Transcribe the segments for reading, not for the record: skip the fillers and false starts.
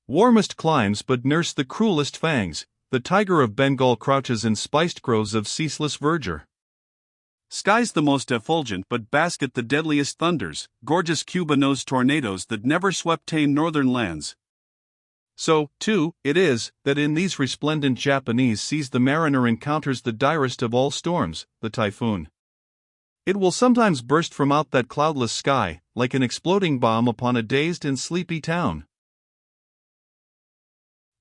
Warmest climes but nurse the cruelest fangs, the tiger of Bengal crouches in spiced groves of ceaseless verdure. Skies the most effulgent but basket the deadliest thunders, gorgeous Cuba-nosed tornadoes that never swept tame northern lands. So, too, it is, that in these resplendent Japanese seas the mariner encounters the direst of all storms, the typhoon. It will sometimes burst from out that cloudless sky, like an exploding bomb upon a dazed and sleepy town.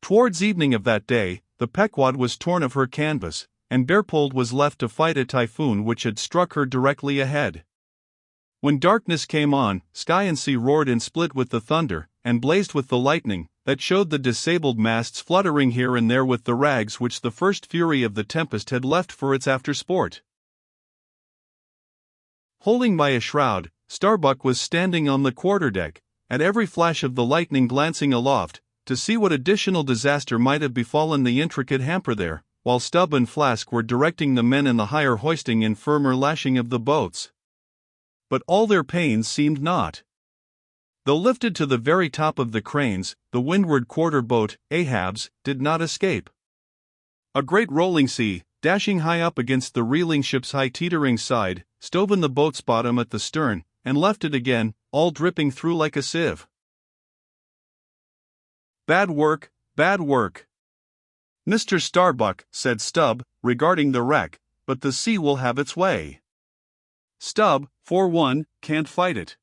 Towards evening of that day, the Pequod was torn of her canvas, and Barepold was left to fight a typhoon which had struck her directly ahead. When darkness came on, sky and sea roared and split with the thunder, and blazed with the lightning, that showed the disabled masts fluttering here and there with the rags which the first fury of the tempest had left for its after-sport. Holding by a shroud, Starbuck was standing on the quarterdeck, at every flash of the lightning glancing aloft, to see what additional disaster might have befallen the intricate hamper there, while Stubb and Flask were directing the men in the higher hoisting and firmer lashing of the boats. But all their pains seemed naught. Though lifted to the very top of the cranes, the windward quarter boat, Ahab's, did not escape. A great rolling sea, dashing high up against the reeling ship's high teetering side, stove in the boat's bottom at the stern, and left it again, all dripping through like a sieve. "Bad work, bad work, Mr. Starbuck," said Stubb, regarding the wreck, "but the sea will have its way. Stubb, for one, can't fight it.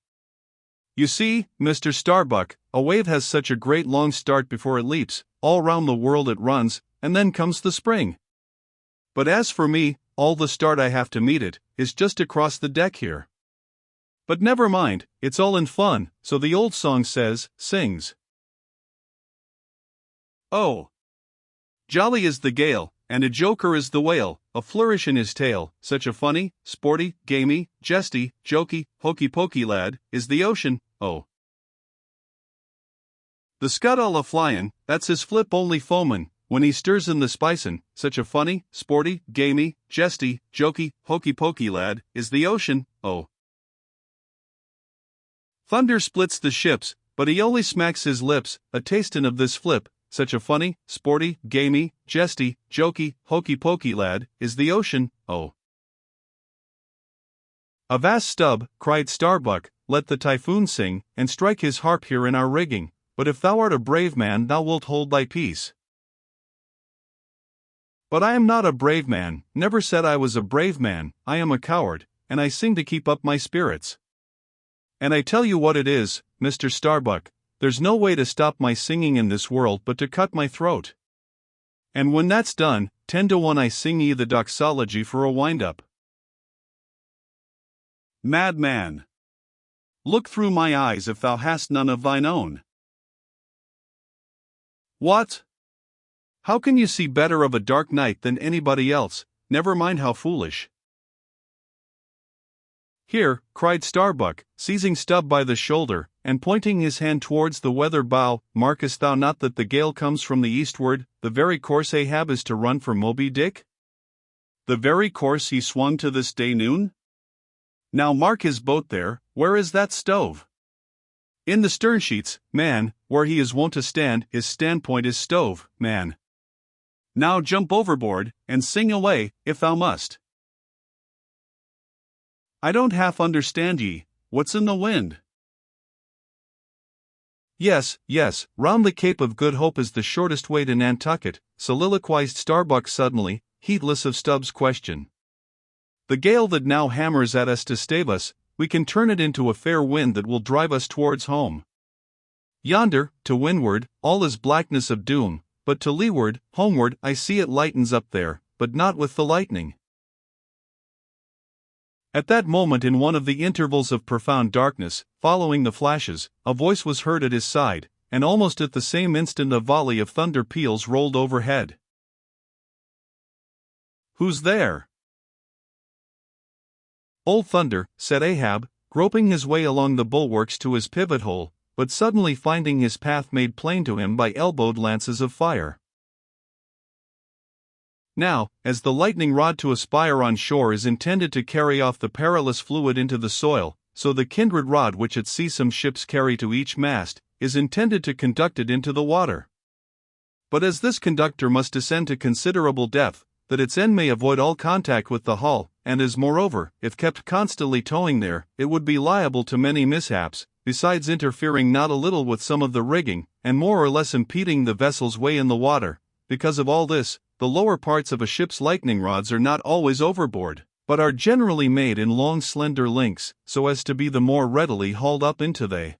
You see, Mr. Starbuck, a wave has such a great long start before it leaps, all round the world it runs, and then comes the spring. But as for me, all the start I have to meet it, is just across the deck here. But never mind, it's all in fun, so the old song sings. Oh, jolly is the gale, and a joker is the whale, a flourish in his tail, such a funny, sporty, gamey, jesty, jokey, hokey-pokey lad, is the ocean, oh. The scud all a-flyin', that's his flip-only foeman, when he stirs in the spicin', such a funny, sporty, gamey, jesty, jokey, hokey-pokey lad, is the ocean, oh. Thunder splits the ships, but he only smacks his lips, a tastin' of this flip, such a funny, sporty, gamey, jesty, jokey, hokey-pokey lad, is the ocean, oh. Avast Stubb, cried Starbuck, let the typhoon sing, and strike his harp here in our rigging, but if thou art a brave man thou wilt hold thy peace. But I am not a brave man, never said I was a brave man, I am a coward, and I sing to keep up my spirits. And I tell you what it is, Mr. Starbuck, there's no way to stop my singing in this world but to cut my throat. And when that's done, 10 to 1 I sing ye the doxology for a wind-up. Madman! Look through my eyes if thou hast none of thine own. What? How can you see better of a dark night than anybody else, never mind how foolish? Here, cried Starbuck, seizing Stubb by the shoulder, and pointing his hand towards the weather bow, markest thou not that the gale comes from the eastward, the very course Ahab is to run for Moby Dick? The very course he swung to this day noon? Now mark his boat there, where is that stove? In the stern sheets, man, where he is wont to stand, his standpoint is stove, man. Now jump overboard, and sing away, if thou must. I don't half understand ye, what's in the wind? Yes, round the Cape of Good Hope is the shortest way to Nantucket, soliloquized Starbuck suddenly, heedless of Stubb's question. The gale that now hammers at us to stave us, we can turn it into a fair wind that will drive us towards home. Yonder, to windward, all is blackness of doom, but to leeward, homeward, I see it lightens up there, but not with the lightning. At that moment, in one of the intervals of profound darkness, following the flashes, a voice was heard at his side, and almost at the same instant a volley of thunder peals rolled overhead. Who's there? Old Thunder, said Ahab, groping his way along the bulwarks to his pivot hole, but suddenly finding his path made plain to him by elbowed lances of fire. Now, as the lightning rod to a spire on shore is intended to carry off the perilous fluid into the soil, so the kindred rod which at sea some ships carry to each mast, is intended to conduct it into the water. But as this conductor must descend to considerable depth, that its end may avoid all contact with the hull, and is moreover, if kept constantly towing there, it would be liable to many mishaps, besides interfering not a little with some of the rigging, and more or less impeding the vessel's way in the water. Because of all this, the lower parts of a ship's lightning rods are not always overboard, but are generally made in long slender links, so as to be the more readily hauled up into the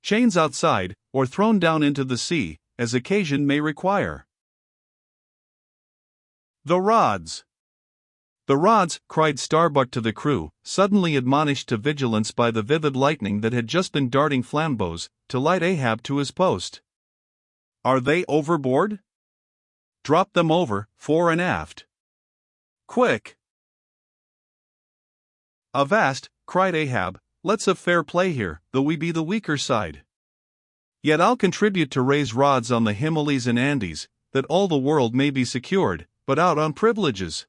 chains outside, or thrown down into the sea, as occasion may require. The rods! The rods, cried Starbuck to the crew, suddenly admonished to vigilance by the vivid lightning that had just been darting flambeaux, to light Ahab to his post. Are they overboard? Drop them over, fore and aft. Quick! Avast, cried Ahab, let's have fair play here, though we be the weaker side. Yet I'll contribute to raise rods on the Himalayas and Andes, that all the world may be secured, but out on privileges.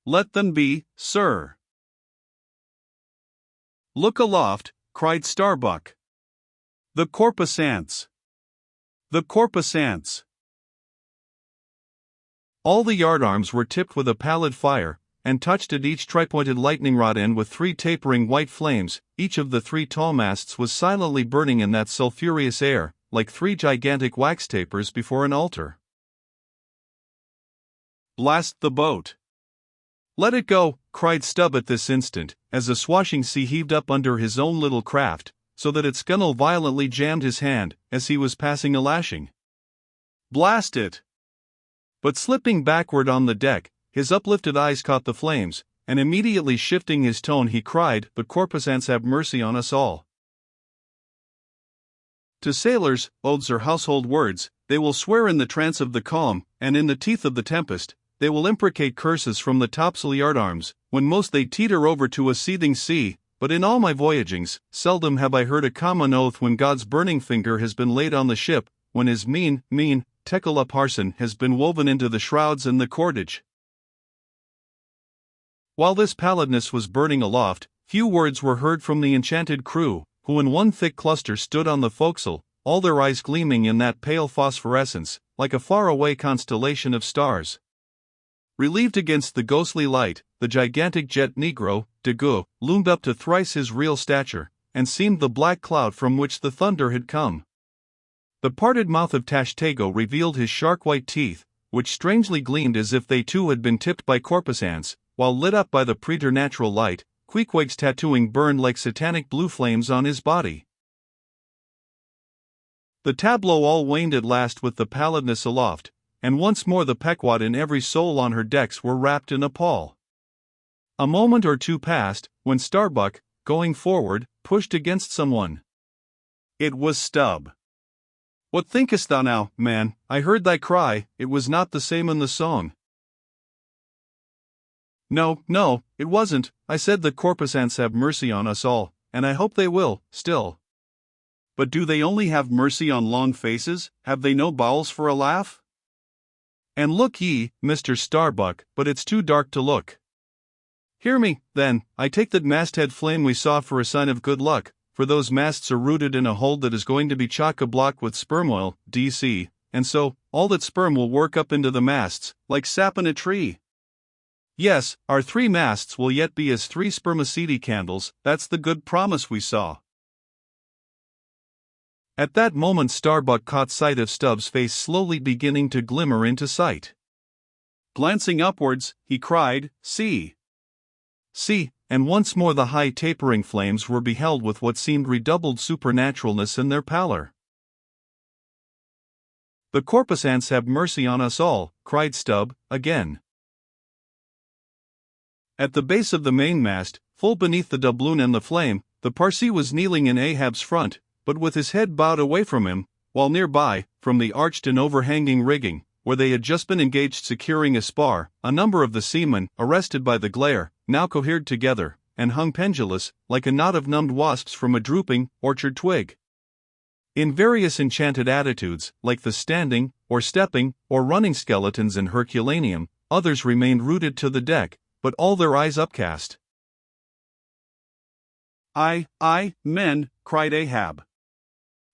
Let them be, sir. Look aloft, cried Starbuck. The corpusants! The corpusants! All the yardarms were tipped with a pallid fire, and touched at each tripointed lightning rod end with 3 tapering white flames. Each of the 3 tallmasts was silently burning in that sulphurous air, like 3 gigantic wax tapers before an altar. Blast the boat! Let it go, cried Stubb at this instant, as a swashing sea heaved up under his own little craft, so that its gunwale violently jammed his hand, as he was passing a lashing. Blast it! But slipping backward on the deck, his uplifted eyes caught the flames, and immediately shifting his tone he cried, "But corpusants have mercy on us all." To sailors, oaths are household words. They will swear in the trance of the calm, and in the teeth of the tempest. They will imprecate curses from the topsail yardarms, when most they teeter over to a seething sea. But in all my voyagings, seldom have I heard a common oath when God's burning finger has been laid on the ship, when his mean, Tekela parson has been woven into the shrouds and the cordage. While this pallidness was burning aloft, few words were heard from the enchanted crew, who in one thick cluster stood on the forecastle, all their eyes gleaming in that pale phosphorescence, like a far-away constellation of stars. Relieved against the ghostly light, the gigantic jet negro, Daggoo, loomed up to thrice his real stature, and seemed the black cloud from which the thunder had come. The parted mouth of Tashtego revealed his shark-white teeth, which strangely gleamed as if they too had been tipped by corpusants, while lit up by the preternatural light, Queequeg's tattooing burned like satanic blue flames on his body. The tableau all waned at last with the pallidness aloft, and once more the Pequod and every soul on her decks were wrapped in a pall. A moment or two passed, when Starbuck, going forward, pushed against someone. It was Stubb. "What thinkest thou now, man? I heard thy cry, it was not the same in the song." No, it wasn't. I said the corpusants have mercy on us all, and I hope they will, still. But do they only have mercy on long faces? Have they no bowels for a laugh? And look ye, Mr. Starbuck, but it's too dark to look. Hear me, then, I take that masthead flame we saw for a sign of good luck, for those masts are rooted in a hold that is going to be chock-a-block with sperm oil, DC, and so, all that sperm will work up into the masts, like sap in a tree. Yes, our 3 masts will yet be as 3 spermaceti candles, that's the good promise we saw. At that moment Starbuck caught sight of Stubb's face slowly beginning to glimmer into sight. Glancing upwards, he cried, "See! See!" And once more the high tapering flames were beheld with what seemed redoubled supernaturalness in their pallor. "The corpusants have mercy on us all," cried Stubb, again. At the base of the mainmast, full beneath the doubloon and the flame, the Parsee was kneeling in Ahab's front, but with his head bowed away from him, while nearby, from the arched and overhanging rigging, where they had just been engaged securing a spar, a number of the seamen, arrested by the glare, now cohered together, and hung pendulous, like a knot of numbed wasps from a drooping, orchard twig. In various enchanted attitudes, like the standing, or stepping, or running skeletons in Herculaneum, others remained rooted to the deck, but all their eyes upcast. "Aye, men," cried Ahab.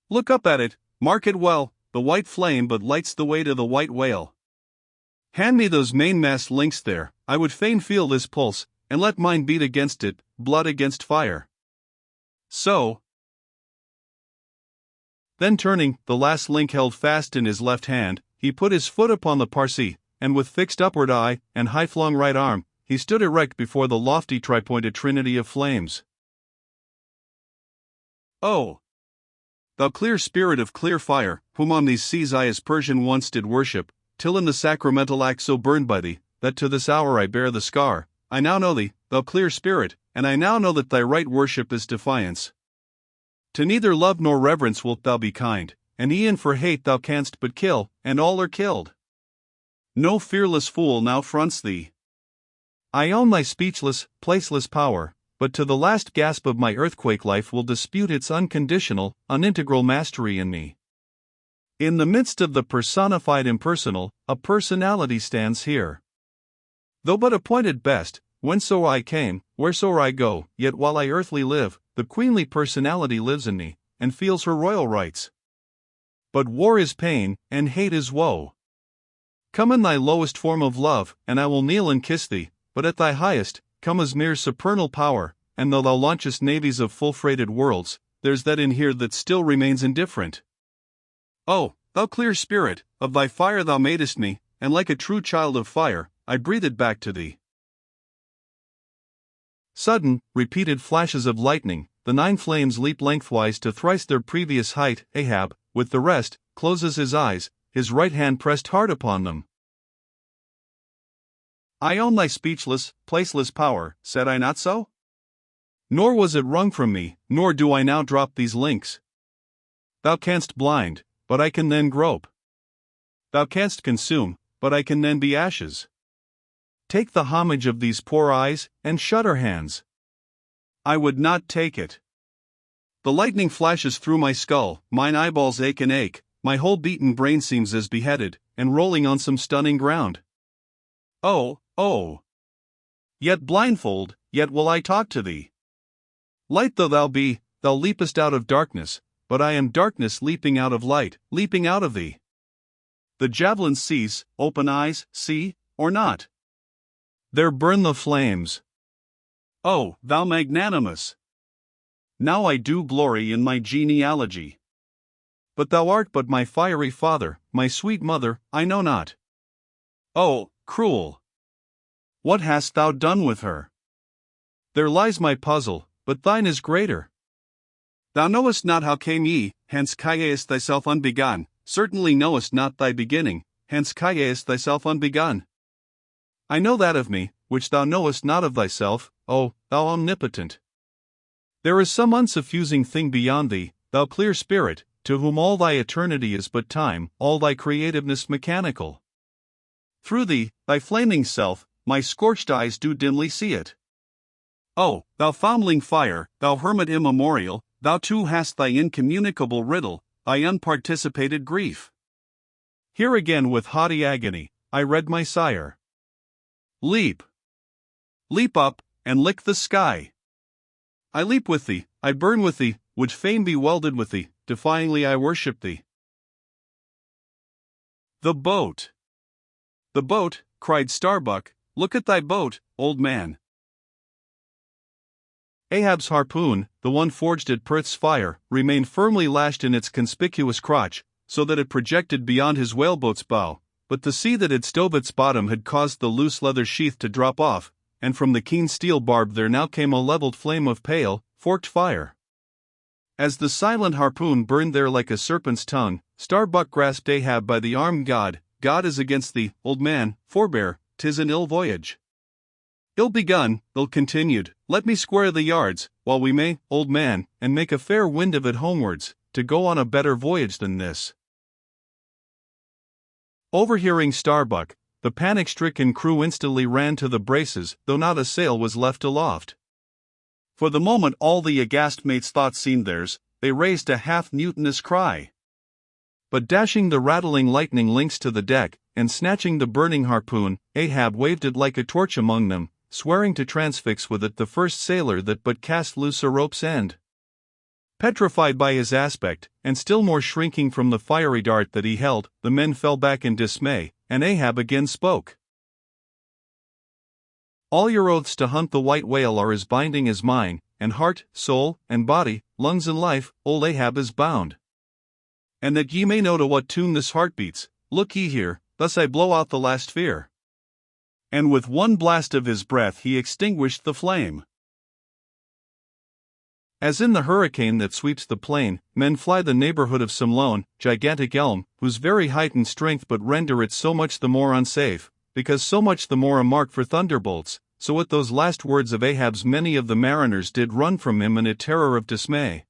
Look up at it, mark it well, the white flame but lights the way to the white whale. Hand me those mainmast links there, I would fain feel this pulse, and let mine beat against it, blood against fire. So. Then turning, the last link held fast in his left hand, he put his foot upon the Parsi, and with fixed upward eye, and high-flung right arm, he stood erect before the lofty tripointed trinity of flames. Oh! Thou clear spirit of clear fire, whom on these seas I as Persian once did worship, till in the sacramental act so burned by thee, that to this hour I bear the scar, I now know thee, thou clear spirit, and I now know that thy right worship is defiance. To neither love nor reverence wilt thou be kind, and e'en for hate thou canst but kill, and all are killed. No fearless fool now fronts thee. I own thy speechless, placeless power, but to the last gasp of my earthquake life will dispute its unconditional, unintegral mastery in me. In the midst of the personified impersonal, a personality stands here. Though but appointed best, whenso I came, wheresoe'er I go, yet while I earthly live, the queenly personality lives in me, and feels her royal rights. But war is pain, and hate is woe. Come in thy lowest form of love, and I will kneel and kiss thee, but at thy highest, come as mere supernal power, and though thou launchest navies of full-freighted worlds, there's that in here that still remains indifferent. Oh, thou clear spirit, of thy fire thou madest me, and like a true child of fire, I breathe it back to thee. Sudden, repeated flashes of lightning, the 9 flames leap lengthwise to thrice their previous height. Ahab, with the rest, closes his eyes, his right hand pressed hard upon them. I own thy speechless, placeless power, said I not so? Nor was it wrung from me, nor do I now drop these links. Thou canst blind, but I can then grope. Thou canst consume, but I can then be ashes. Take the homage of these poor eyes, and shut her hands. I would not take it. The lightning flashes through my skull, mine eyeballs ache and ache, my whole beaten brain seems as beheaded, and rolling on some stunning ground. Oh, oh! Yet blindfold, yet will I talk to thee. Light though thou be, thou leapest out of darkness, but I am darkness leaping out of light, leaping out of thee. The javelins cease, open eyes, see, or not. There burn the flames. Oh, thou magnanimous! Now I do glory in my genealogy. But thou art but my fiery father, my sweet mother, I know not. Oh, cruel! What hast thou done with her? There lies my puzzle, but thine is greater. Thou knowest not how came ye, hence callest thyself unbegun, certainly knowest not thy beginning, hence callest thyself unbegun. I know that of me, which thou knowest not of thyself, O, thou omnipotent. There is some unsuffusing thing beyond thee, thou clear spirit, to whom all thy eternity is but time, all thy creativeness mechanical. Through thee, thy flaming self, my scorched eyes do dimly see it. Oh, thou foundling fire, thou hermit immemorial, thou too hast thy incommunicable riddle, thy unparticipated grief. Here again with haughty agony, I read my sire. Leap! Leap up, and lick the sky! I leap with thee, I burn with thee, would fain be welded with thee, defyingly I worship thee. The boat! The boat, cried Starbuck, look at thy boat, old man. Ahab's harpoon, the one forged at Perth's fire, remained firmly lashed in its conspicuous crotch, so that it projected beyond his whaleboat's bow, but the sea that had stove its bottom had caused the loose leather sheath to drop off, and from the keen steel barb there now came a leveled flame of pale, forked fire. As the silent harpoon burned there like a serpent's tongue, Starbuck grasped Ahab by the arm. God is against thee, old man, forbear, 'tis an ill voyage. Ill begun, ill continued, let me square the yards, while we may, old man, and make a fair wind of it homewards, to go on a better voyage than this. Overhearing Starbuck, the panic-stricken crew instantly ran to the braces, though not a sail was left aloft. For the moment all the aghast mates thought seemed theirs, they raised a half-mutinous cry. But dashing the rattling lightning links to the deck, and snatching the burning harpoon, Ahab waved it like a torch among them, swearing to transfix with it the first sailor that but cast loose a rope's end. Petrified by his aspect, and still more shrinking from the fiery dart that he held, the men fell back in dismay, and Ahab again spoke. All your oaths to hunt the white whale are as binding as mine, and heart, soul, and body, lungs and life, old Ahab is bound. And that ye may know to what tune this heart beats, look ye here, thus I blow out the last fear. And with one blast of his breath he extinguished the flame. As in the hurricane that sweeps the plain, men fly the neighborhood of some lone, gigantic elm, whose very height and strength but render it so much the more unsafe, because so much the more a mark for thunderbolts, so at those last words of Ahab's many of the mariners did run from him in a terror of dismay.